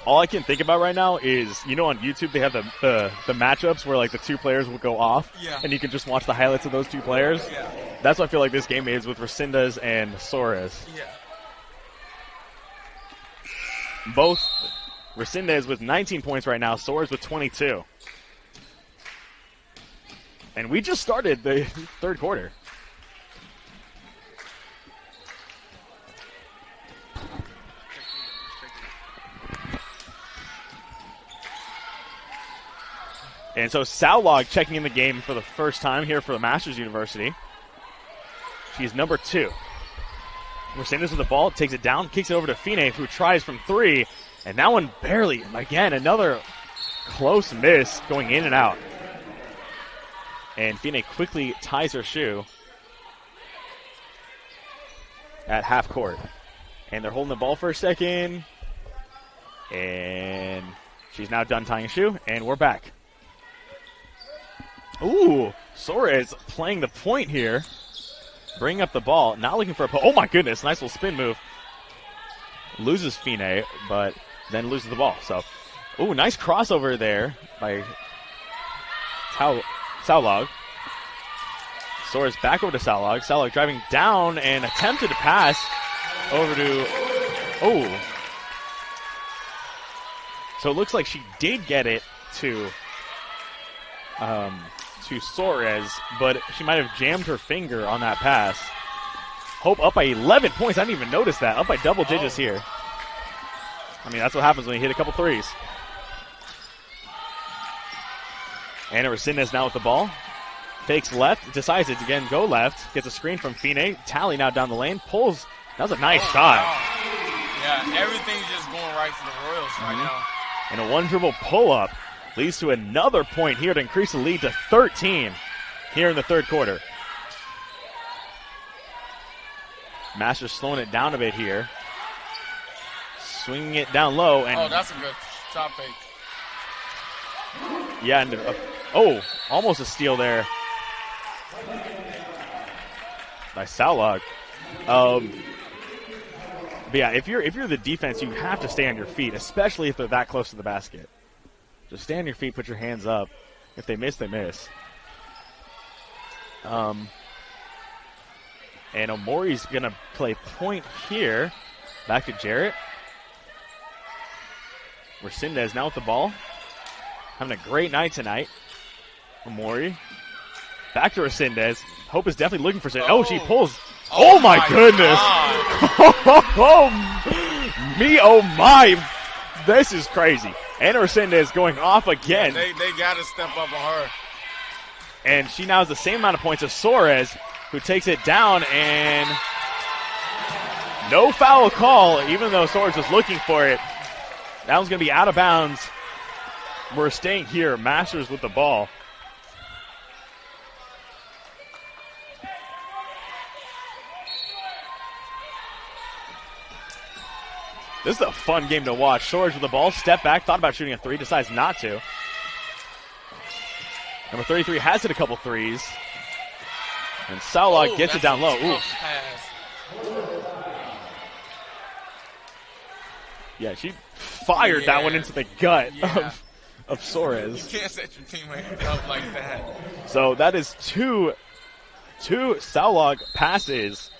All I can think about right now is, you know, on YouTube they have the matchups where like the two players will go off, yeah, and you can just watch the highlights of those two players. Yeah. That's what I feel like this game is with Resendiz and Suarez. Yeah. Both Resendiz with 19 points right now, Suarez with 22. And we just started the third quarter. And so Saulog checking in the game for the first time here for the Masters University. She's number 2. Resendiz with the ball, takes it down, kicks it over to Fine, who tries from 3. And that one barely, again, another close miss going in and out. And Fine quickly ties her shoe at half court. And they're holding the ball for a second. And she's now done tying a shoe, and we're back. Ooh, Suarez playing the point here. Bringing up the ball, not looking for a oh my goodness, nice little spin move. Loses Fine, but then loses the ball. So, ooh, nice crossover there by Saulog. Suarez back over to Saulog. Saulog driving down and attempted to pass over to, oh. So it looks like she did get it to Suarez, but she might have jammed her finger on that pass. Hope up by 11 points. I didn't even notice that. Up by double digits here. I mean, that's what happens when you hit a couple threes. Anna Resendiz now with the ball. Fakes left, decides to again go left. Gets a screen from Fine. Tally now down the lane. Pulls. That was a nice shot. Wow. Yeah, everything's just going right for the Royals right now. And a one dribble pull up leads to another point here to increase the lead to 13 here in the third quarter. Masters slowing it down a bit here. Swinging it down low. And that's a good shot fake. Yeah, and almost a steal there by Saulog. But yeah, if you're the defense, you have to stay on your feet, especially if they're that close to the basket. Just stay on your feet, put your hands up. If they miss, they miss. And Omori's going to play point here. Back to Jarrett. Resendiz now with the ball. Having a great night tonight. Omori. Back to Resendiz. Hope is definitely looking for Resendiz. Oh, she pulls. Oh my goodness. Oh my. This is crazy. Anna Resendiz going off again. Yeah, they got to step up on her. And she now has the same amount of points as Suarez, who takes it down, and no foul call, even though Suarez was looking for it. That one's going to be out of bounds. We're staying here. Masters with the ball. This is a fun game to watch. Suarez with the ball, step back, thought about shooting a three, decides not to. Number 33 has hit a couple threes. And Saulog gets it down low. Ooh. Yeah, she fired that one into the gut of Suarez. You can't set your teammate up like that. So that is two Saulog passes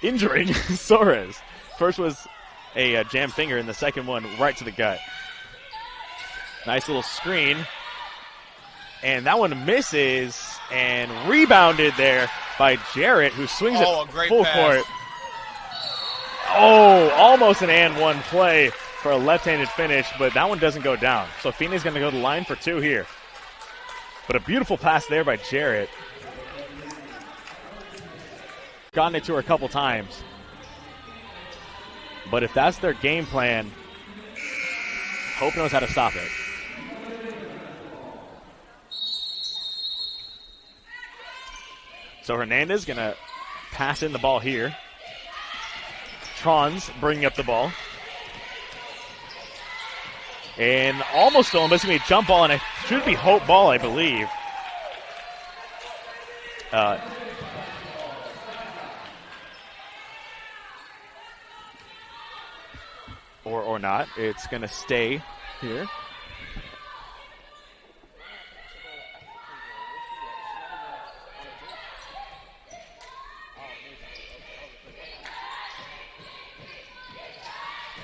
injuring Suarez. First was a jam finger, and the second one right to the gut. Nice little screen. And that one misses and rebounded there by Jarrett, who swings it full court. Oh, almost an and one play for a left-handed finish, but that one doesn't go down. So Fine's going to go to the line for two here. But a beautiful pass there by Jarrett. Gotten it to her a couple times. But if that's their game plan, Hope knows how to stop it. So Hernandez going to pass in the ball here. Trons bringing up the ball. And almost stolen, but it's going to be a jump ball, and it should be Hope ball, I believe. Or not. It's going to stay here.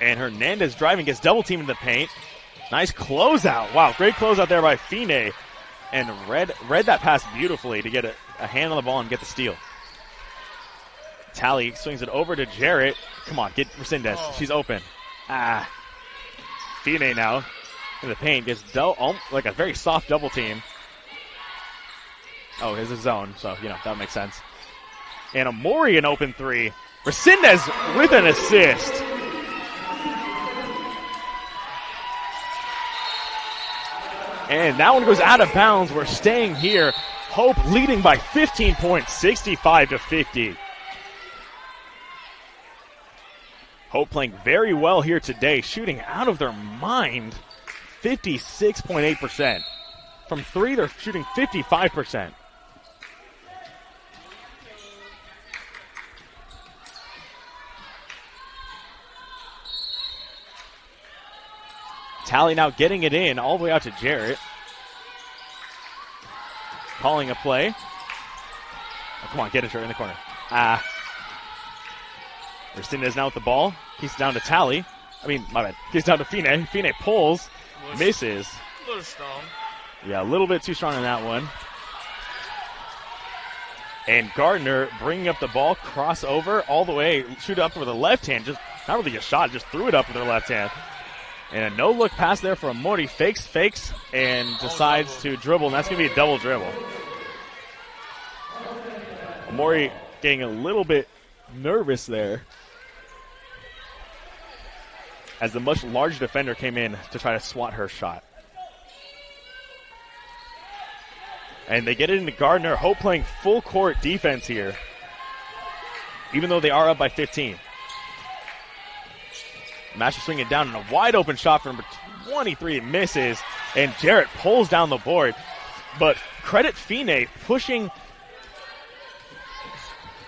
And Hernandez driving, gets double teamed in the paint. Nice closeout. Wow, great closeout there by Fine. And read that pass beautifully to get a hand on the ball and get the steal. Tally swings it over to Jarrett. Come on, get Resendiz. Oh. She's open. Fine now in the paint gets like a very soft double team. Oh, it's a zone, so, that makes sense. And Amori an open three. Resendiz with an assist. And that one goes out of bounds. We're staying here. Hope leading by 15 points, 65-50. Hope playing very well here today, shooting out of their mind, 56.8%. From three, they're shooting 55%. Tally now getting it in all the way out to Jarrett. Calling a play. Oh, come on, get it, Jarrett, in the corner. Resendiz now with the ball. He's down to Tally. My bad. He's down to Fine. Fine pulls, misses. A little strong. Yeah, a little bit too strong on that one. And Gardner bringing up the ball, crossover all the way, shoot up with the left hand. Just not really a shot, just threw it up with her left hand. And a no-look pass there for Amori. Fakes, and decides to dribble, and that's going to be a double dribble. Amori getting a little bit nervous there as the much larger defender came in to try to swat her shot. And they get it into Gardner. Hope playing full court defense here, even though they are up by 15. Masher swinging it down, and a wide open shot from number 23 misses, and Jarrett pulls down the board. But credit Fine pushing.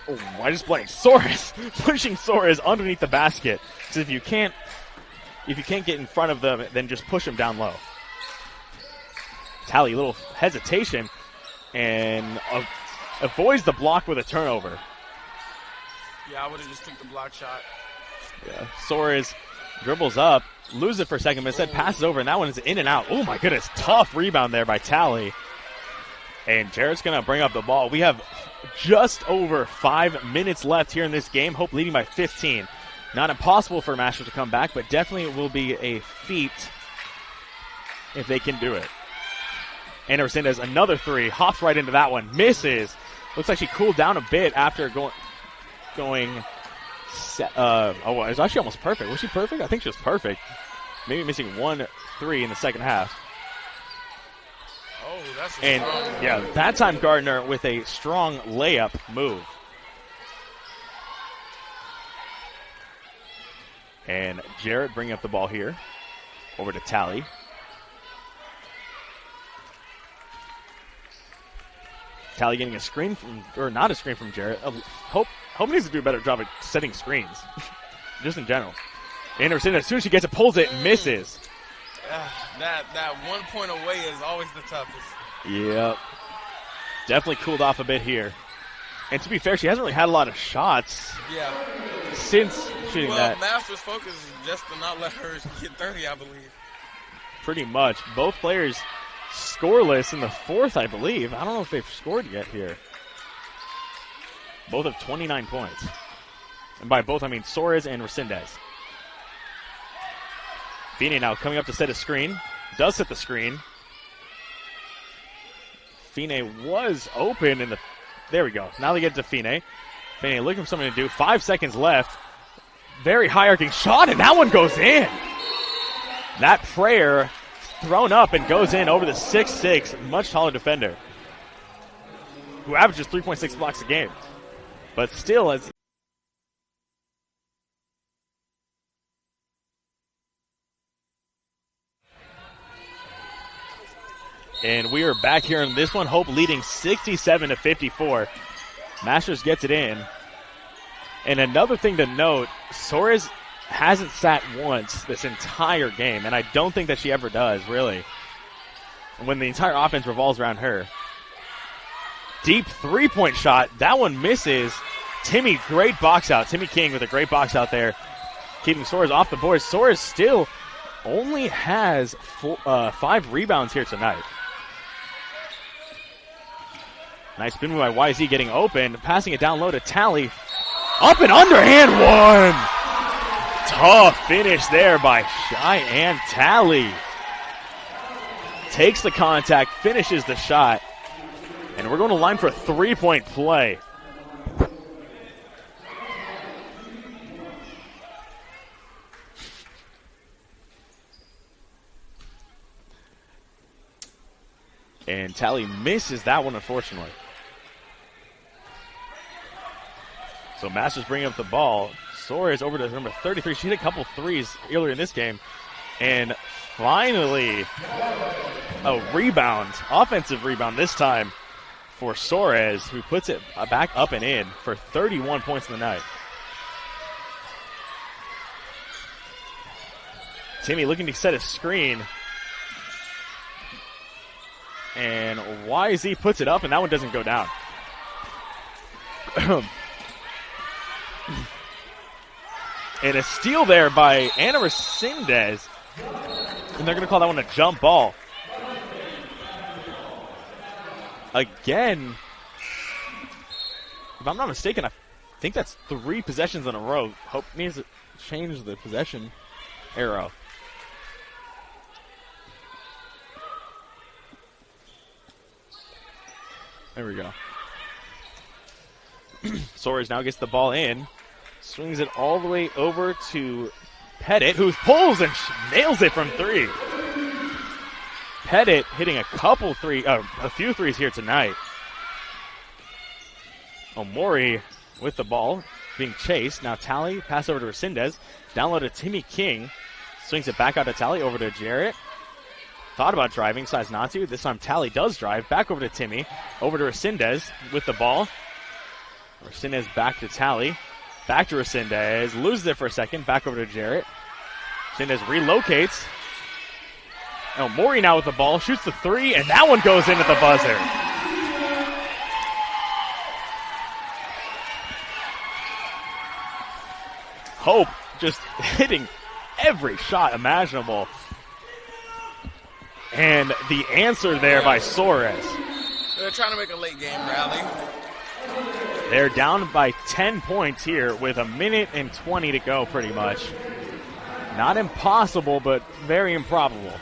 Oh, I just blanked. Soares pushing Soares underneath the basket. So if you can't get in front of them, then just push them down low. Tally, a little hesitation, and avoids the block with a turnover. Yeah, I would have just took the block shot. Yeah, Soares dribbles up, loses it for a second, but instead passes over, and that one is in and out. Oh my goodness, tough rebound there by Tally. And Jarrett's going to bring up the ball. We have just over 5 minutes left here in this game. Hope leading by 15. Not impossible for Masters to come back, but definitely it will be a feat if they can do it. And Resendiz, another three, hops right into that one, misses. Looks like she cooled down a bit after going. It was actually almost perfect. Was she perfect? I think she was perfect. Maybe missing 1-3 in the second half. Oh, that's a and strong yeah, move. That time Gardner with a strong layup move. And Jarrett bringing up the ball here. Over to Tally. Tally getting a screen from, or not a screen from Jarrett. Hope needs to do a better job at setting screens, just in general. Anderson, as soon as she gets it, pulls it, misses. That 1 point away is always the toughest. Yep. Definitely cooled off a bit here. And to be fair, she hasn't really had a lot of shots since shooting that. Well, Masters' focus is just to not let her get 30, I believe. Pretty much. Both players scoreless in the fourth, I believe. I don't know if they've scored yet here. Both have 29 points. And by both, I mean Soares and Resendiz. Fine now coming up to set a screen. Does set the screen. Fine was open in the... There we go. Now they get to Fine. Fine looking for something to do. 5 seconds left. Very high-arcing shot, and that one goes in. That prayer thrown up and goes in over the 6'6", much taller defender, who averages 3.6 blocks a game. But still, as and we are back here in this one. Hope leading 67-54. Masters gets it in. And another thing to note, Soares hasn't sat once this entire game, and I don't think that she ever does, really, when the entire offense revolves around her. Deep three-point shot. That one misses. Timmy, great box out. Timmy King with a great box out there. keeping Soares off the board. Soares still only has 5 rebounds here tonight. Nice spin move by YZ getting open, passing it down low to Tally. Up and underhand one! Tough finish there by Cheyenne Tally. Takes the contact, finishes the shot, and we're going to line for a 3-point play. And Tally misses that one, unfortunately. So Masters bringing up the ball. Soares over to number 33. She hit a couple threes earlier in this game. And finally, a rebound, offensive rebound this time for Soares, who puts it back up and in for 31 points in the night. Timmy looking to set a screen. And YZ puts it up, and that one doesn't go down. And a steal there by Anna Resendiz. And they're going to call that one a jump ball. Again, if I'm not mistaken, I think that's 3 possessions in a row. Hope needs to change the possession arrow. There we go. Soares now gets the ball in. Swings it all the way over to Pettit, who pulls and nails it from 3. Pettit hitting a few threes here tonight. Omori with the ball, being chased. Now Tally, pass over to Resendiz. Down low to Timmy King. Swings it back out to Tally, over to Jarrett. Thought about driving, decides not to. This time Tally does drive. Back over to Timmy. Over to Resendiz with the ball. Resendiz back to Tally. Back to Resendiz. Loses it for a second. Back over to Jarrett. Resendiz relocates. Mori now with the ball. Shoots the 3, and that one goes in at the buzzer. Hope just hitting every shot imaginable. And the answer there by Soares. They're trying to make a late game rally. They're down by 10 points here with 1:20 to go pretty much. Not impossible, but very improbable.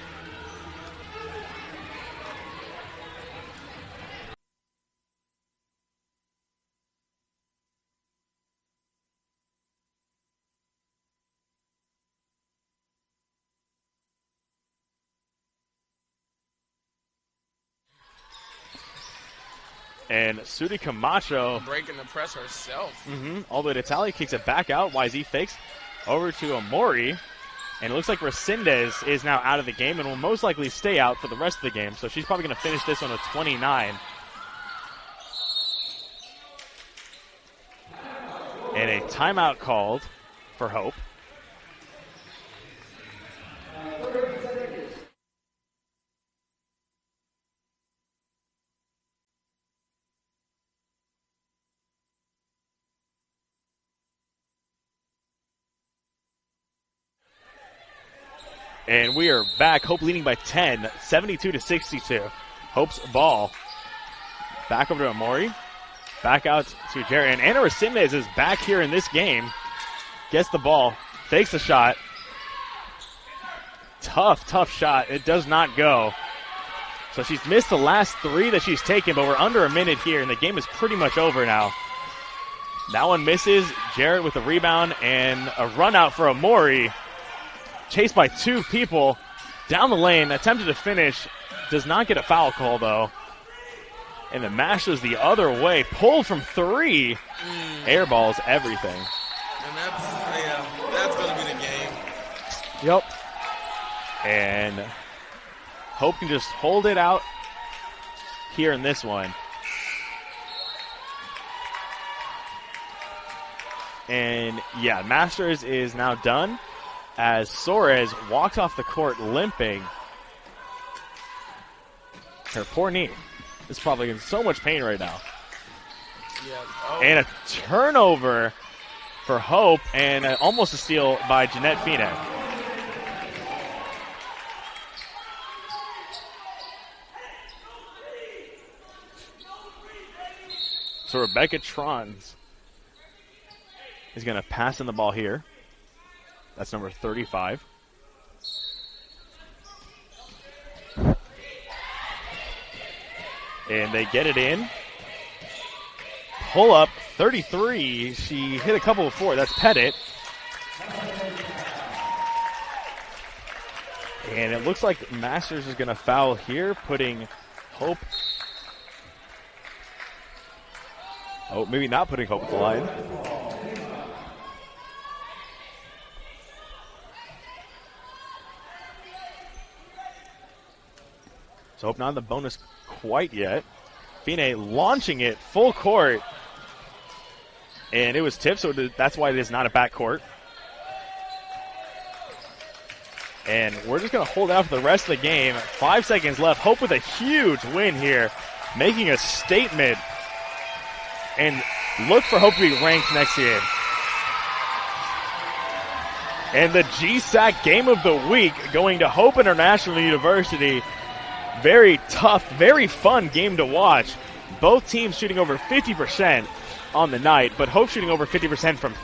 And Sudi Camacho breaking the press herself. All the way to Tally, kicks it back out. YZ fakes over to Omori. And it looks like Resendiz is now out of the game and will most likely stay out for the rest of the game. So she's probably going to finish this one with 29. And a timeout called for Hope. And we are back. Hope leading by 10, 72-62. Hope's ball. Back over to Omori. Back out to Jerry. And Anna Resendiz is back here in this game. Gets the ball. Fakes the shot. Tough shot. It does not go. So she's missed the last 3 that she's taken, but we're under a minute here, and the game is pretty much over now. That one misses. Jarrett with the rebound, and a run out for Omori. Chased by 2 people down the lane, attempted to finish, does not get a foul call though. And the Masters the other way, pulled from 3, airballs everything. And that's going to be the game. Yep. And Hope can just hold it out here in this one. And yeah, Masters is now done, as Soares walks off the court limping. Her poor knee is probably in so much pain right now. Yeah. Oh. And a turnover for Hope, and almost a steal by Jeanette Fine. So Rebecca Trons is going to pass in the ball here. That's number 35. And they get it in. Pull up, 33. She hit a couple before. That's Pettit. And it looks like Masters is going to foul here, putting Hope. Oh, maybe not putting Hope at the line. So Hope not in the bonus quite yet. Fine launching it full court. And it was tipped, so that's why it is not a backcourt. And we're just going to hold out for the rest of the game. 5 seconds left. Hope with a huge win here, making a statement. And look for Hope to be ranked next year. And the GSAC Game of the Week going to Hope International University. Very tough, very fun game to watch. Both teams shooting over 50% on the night, but Hope shooting over 50% from